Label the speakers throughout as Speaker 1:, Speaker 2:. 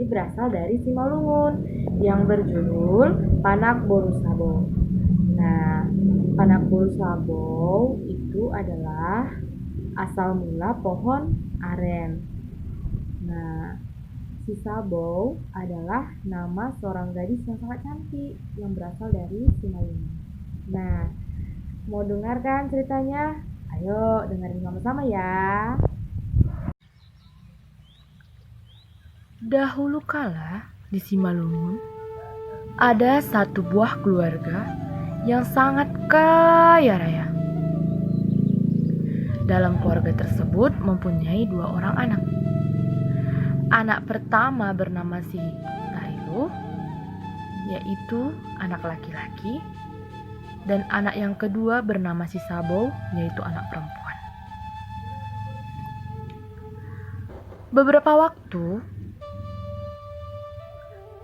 Speaker 1: ini berasal dari Simalungun yang berjudul Panak Boru Sabo. Nah, Panak Boru Sabo itu adalah asal mula pohon aren. Nah, si Sabo adalah nama seorang gadis yang sangat cantik yang berasal dari Simalungun. Nah, mau dengar kan ceritanya? Ayo dengerin sama-sama ya.
Speaker 2: Dahulu kala di Simalungun ada satu buah keluarga yang sangat kaya raya. Dalam keluarga tersebut mempunyai 2 orang anak. Anak pertama bernama si Tarilu, yaitu anak laki-laki, dan anak yang kedua bernama si Sabo, yaitu anak perempuan. Beberapa waktu,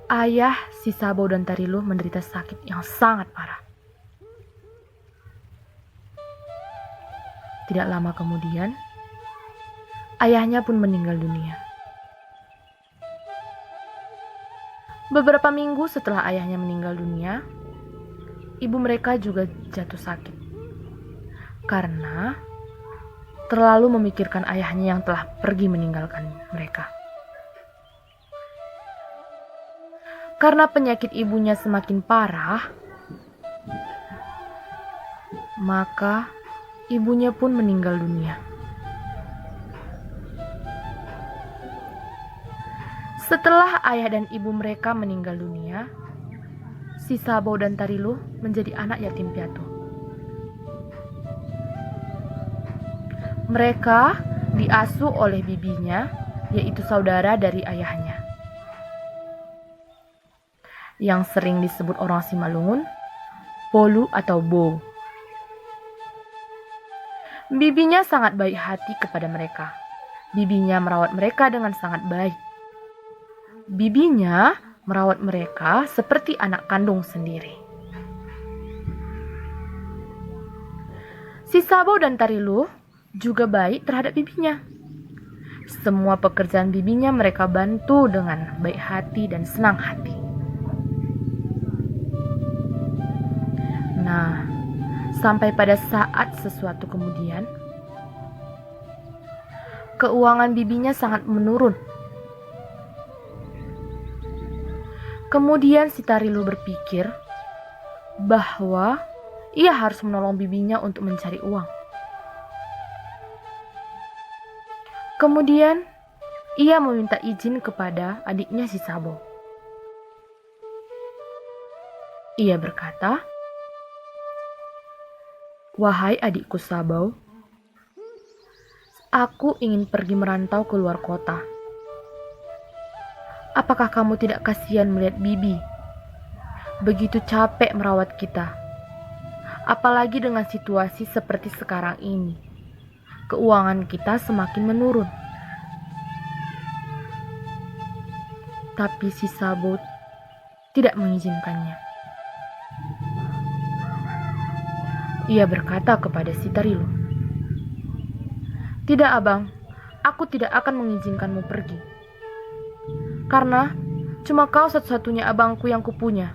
Speaker 2: ayah si Sabo dan Tarilu menderita sakit yang sangat parah. Tidak lama kemudian, ayahnya pun meninggal dunia. Beberapa minggu setelah ayahnya meninggal dunia, ibu mereka juga jatuh sakit karena terlalu memikirkan ayahnya yang telah pergi meninggalkan mereka. Karena penyakit ibunya semakin parah, maka ibunya pun meninggal dunia. Setelah ayah dan ibu mereka meninggal dunia, si Sabo dan Tarilu menjadi anak yatim piatu. Mereka diasuh oleh bibinya, yaitu saudara dari ayahnya, yang sering disebut orang Simalungun Polu atau Bo. Bibinya sangat baik hati kepada mereka. Bibinya merawat mereka dengan sangat baik. Bibinya merawat mereka seperti anak kandung sendiri. Si Sabo dan Tarilu juga baik terhadap bibinya. Semua pekerjaan bibinya mereka bantu dengan baik hati dan senang hati. Nah, sampai pada saat sesuatu kemudian, keuangan bibinya sangat menurun. Kemudian si Tarilu berpikir bahwa ia harus menolong bibinya untuk mencari uang. Kemudian ia meminta izin kepada adiknya si Sabo. Ia berkata, "Wahai adikku Sabo, aku ingin pergi merantau ke luar kota. Apakah kamu tidak kasihan melihat bibi? Begitu capek merawat kita. Apalagi dengan situasi seperti sekarang ini. Keuangan kita semakin menurun." Tapi si Sabo tidak mengizinkannya. Ia berkata kepada si Tarilu, "Tidak abang, aku tidak akan mengizinkanmu pergi. Karena cuma kau satu-satunya abangku yang kupunya.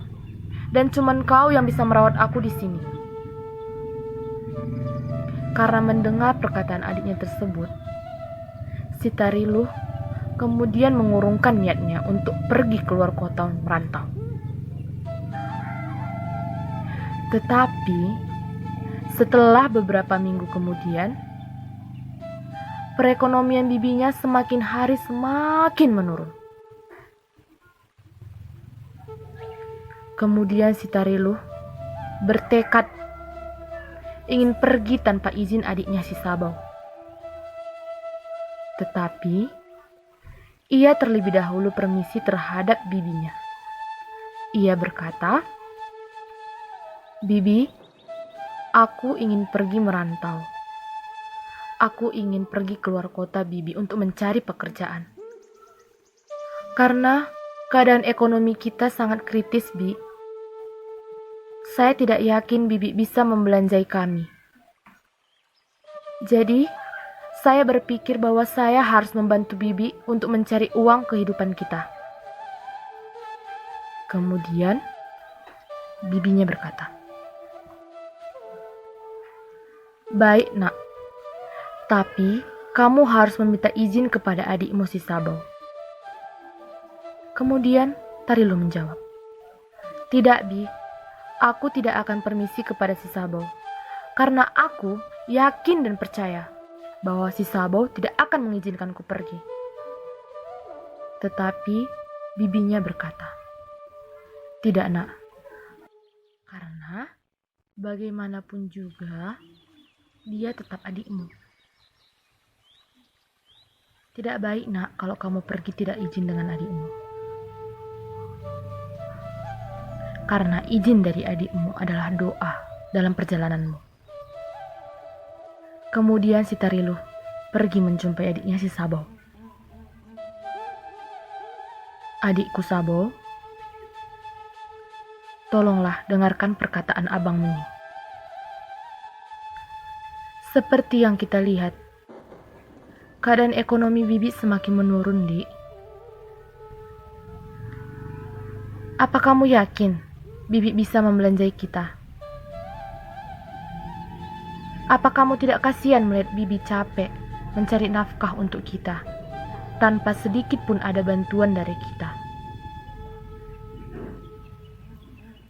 Speaker 2: Dan cuma kau yang bisa merawat aku di sini." Karena mendengar perkataan adiknya tersebut, si Tarilu kemudian mengurungkan niatnya untuk pergi keluar kota merantau. Tetapi setelah beberapa minggu kemudian, perekonomian bibinya semakin hari semakin menurun. Kemudian si Tarilu bertekad ingin pergi tanpa izin adiknya si Sabo. Tetapi ia terlebih dahulu permisi terhadap bibinya. Ia berkata, "Bibi, aku ingin pergi merantau. Aku ingin pergi keluar kota bibi untuk mencari pekerjaan. Karena keadaan ekonomi kita sangat kritis, Bi. Saya tidak yakin bibi bisa membelanjai kami. Jadi, saya berpikir bahwa saya harus membantu bibi untuk mencari uang kehidupan kita." Kemudian bibinya berkata, "Baik nak, tapi kamu harus meminta izin kepada adikmu si Sabau." Kemudian Tarilu menjawab, "Tidak, Bi, aku tidak akan permisi kepada si Sabau, karena aku yakin dan percaya bahwa si Sabau tidak akan mengizinkanku pergi." Tetapi bibinya berkata, "Tidak nak, karena bagaimanapun juga dia tetap adikmu. Tidak baik nak kalau kamu pergi tidak izin dengan adikmu. Karena izin dari adikmu adalah doa dalam perjalananmu." Kemudian si Tarilu pergi menjumpai adiknya si Sabau. "Adikku Sabau, tolonglah dengarkan perkataan abangmu ini. Seperti yang kita lihat, keadaan ekonomi Bibi semakin menurun, Dik. Apa kamu yakin Bibi bisa membelanjai kita? Apa kamu tidak kasihan melihat Bibi capek mencari nafkah untuk kita, tanpa sedikit pun ada bantuan dari kita?"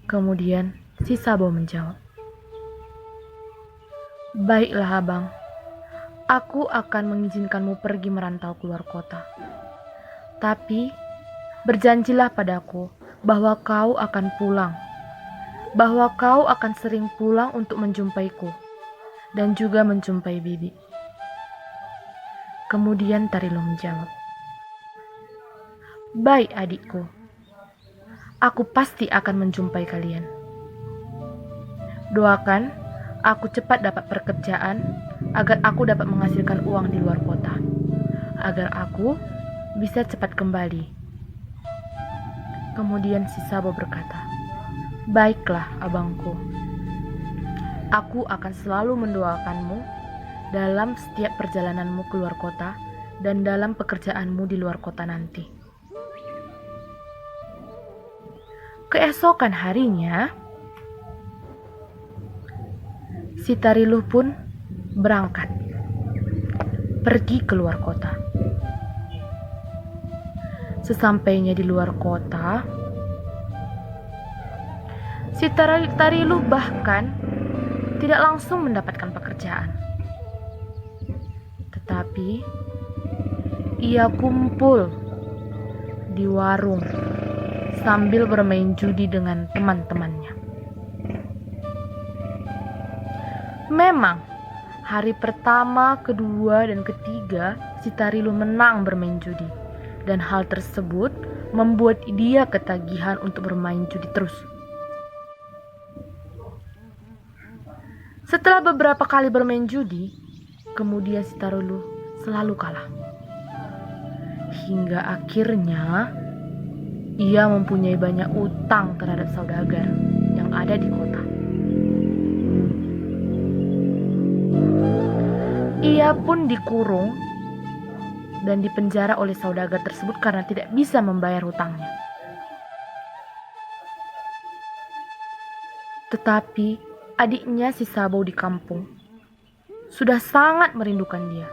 Speaker 2: Kemudian si Sabau menjawab, "Baiklah abang, aku akan mengizinkanmu pergi merantau keluar kota. Tapi berjanjilah padaku bahwa kau akan pulang, bahwa kau akan sering pulang untuk menjumpaiku dan juga menjumpai Bibi." Kemudian Tarilu menjawab, "Baik adikku, aku pasti akan menjumpai kalian. Doakan aku cepat dapat pekerjaan agar aku dapat menghasilkan uang di luar kota, agar aku bisa cepat kembali." Kemudian si Sabau berkata, "Baiklah abangku, aku akan selalu mendoakanmu dalam setiap perjalananmu keluar kota dan dalam pekerjaanmu di luar kota nanti." Keesokan harinya, si Tarilu pun berangkat pergi keluar kota. Sesampainya di luar kota, si Tarilu bahkan tidak langsung mendapatkan pekerjaan. Tetapi ia kumpul di warung sambil bermain judi dengan teman-temannya. Memang hari pertama, kedua, dan ketiga si Tarilu menang bermain judi, dan hal tersebut membuat dia ketagihan untuk bermain judi terus. Setelah beberapa kali bermain judi, kemudian si Tarilu selalu kalah. Hingga akhirnya ia mempunyai banyak utang terhadap saudagar yang ada di kota. Ia pun dikurung dan dipenjara oleh saudagar tersebut karena tidak bisa membayar hutangnya. Tetapi adiknya si Sabau di kampung sudah sangat merindukan dia.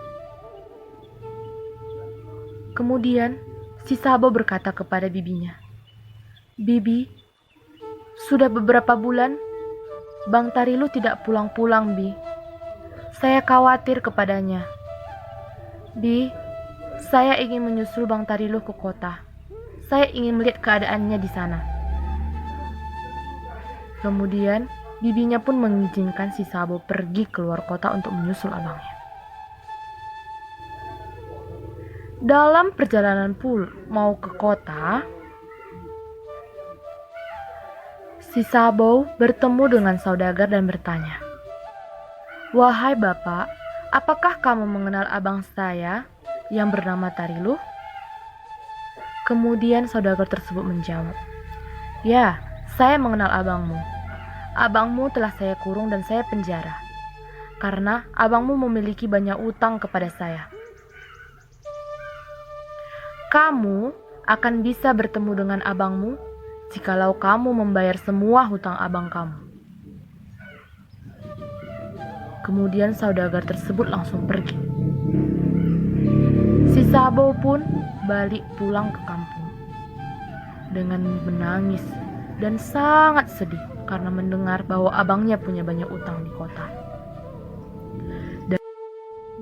Speaker 2: Kemudian si Sabau berkata kepada bibinya, "Bibi, sudah beberapa bulan Bang Tarilu tidak pulang-pulang, Bi. Saya khawatir kepadanya. Bi, saya ingin menyusul Bang Tarilu ke kota. Saya ingin melihat keadaannya di sana." Kemudian bibinya pun mengizinkan si Sabau pergi keluar kota untuk menyusul abangnya. Dalam perjalanan mau ke kota, si Sabau bertemu dengan saudagar dan bertanya, "Wahai Bapak, apakah kamu mengenal abang saya yang bernama Tarilu?" Kemudian saudagar tersebut menjawab, "Ya, saya mengenal abangmu. Abangmu telah saya kurung dan saya penjara, karena abangmu memiliki banyak utang kepada saya. Kamu akan bisa bertemu dengan abangmu jikalau kamu membayar semua hutang abang kamu. Kemudian saudagar tersebut langsung pergi. Si Sabo pun balik pulang ke kampung dengan menangis dan sangat sedih karena mendengar bahwa abangnya punya banyak utang di kota.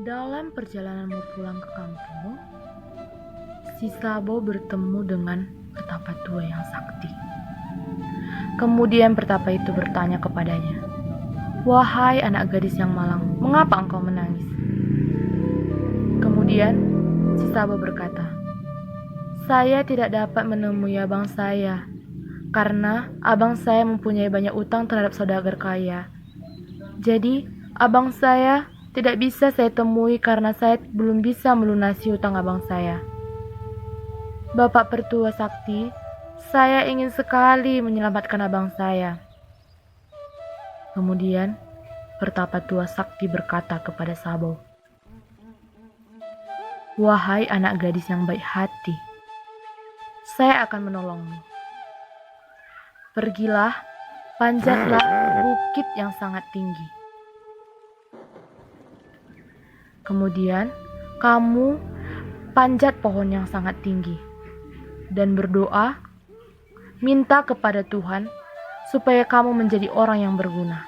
Speaker 2: Dalam perjalanan mau pulang ke kampung, si Sabo bertemu dengan petapa tua yang sakti. Kemudian petapa itu bertanya kepadanya, "Wahai anak gadis yang malang, mengapa engkau menangis?" Kemudian si Sabo berkata, "Saya tidak dapat menemui abang saya, karena abang saya mempunyai banyak utang terhadap saudagar kaya. Jadi, abang saya tidak bisa saya temui karena saya belum bisa melunasi utang abang saya. Bapak Pertua Sakti, saya ingin sekali menyelamatkan abang saya." Kemudian, Pertapa Tua Sakti berkata kepada Sabo, "Wahai anak gadis yang baik hati, saya akan menolongmu. Pergilah, panjatlah bukit yang sangat tinggi. Kemudian, kamu panjat pohon yang sangat tinggi dan berdoa, minta kepada Tuhan supaya kamu menjadi orang yang berguna,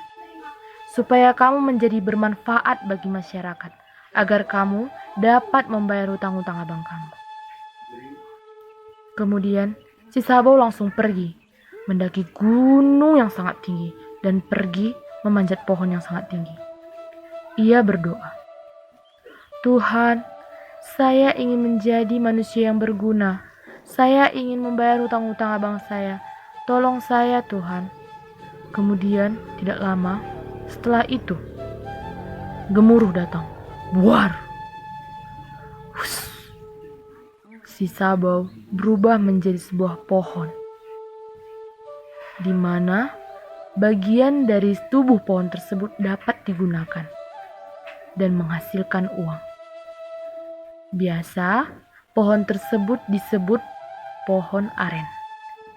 Speaker 2: supaya kamu menjadi bermanfaat bagi masyarakat, agar kamu dapat membayar hutang-hutang abang kamu." Kemudian, si Sabo langsung pergi, mendaki gunung yang sangat tinggi, dan pergi memanjat pohon yang sangat tinggi. Ia berdoa, "Tuhan, saya ingin menjadi manusia yang berguna. Saya ingin membayar hutang-hutang abang saya. Tolong saya, Tuhan." Kemudian, tidak lama setelah itu, gemuruh datang. Buar! Hus! Si Sabo berubah menjadi sebuah pohon, di mana bagian dari tubuh pohon tersebut dapat digunakan dan menghasilkan uang. Biasa, pohon tersebut disebut pohon aren.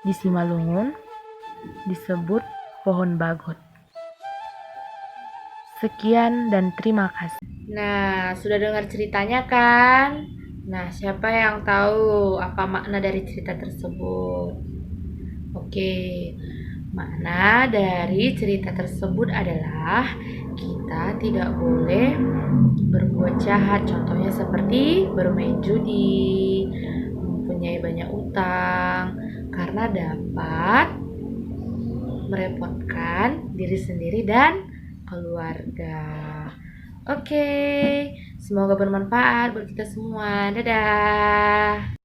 Speaker 2: Di Simalungun disebut pohon bagot. Sekian dan terima kasih.
Speaker 1: Nah, sudah dengar ceritanya kan? Nah, siapa yang tahu apa makna dari cerita tersebut? Oke, makna dari cerita tersebut adalah kita tidak boleh berbuat jahat. Contohnya seperti bermain judi, mempunyai banyak utang, karena dapat merepotkan diri sendiri dan keluarga. Oke, semoga bermanfaat buat kita semua. Dadah.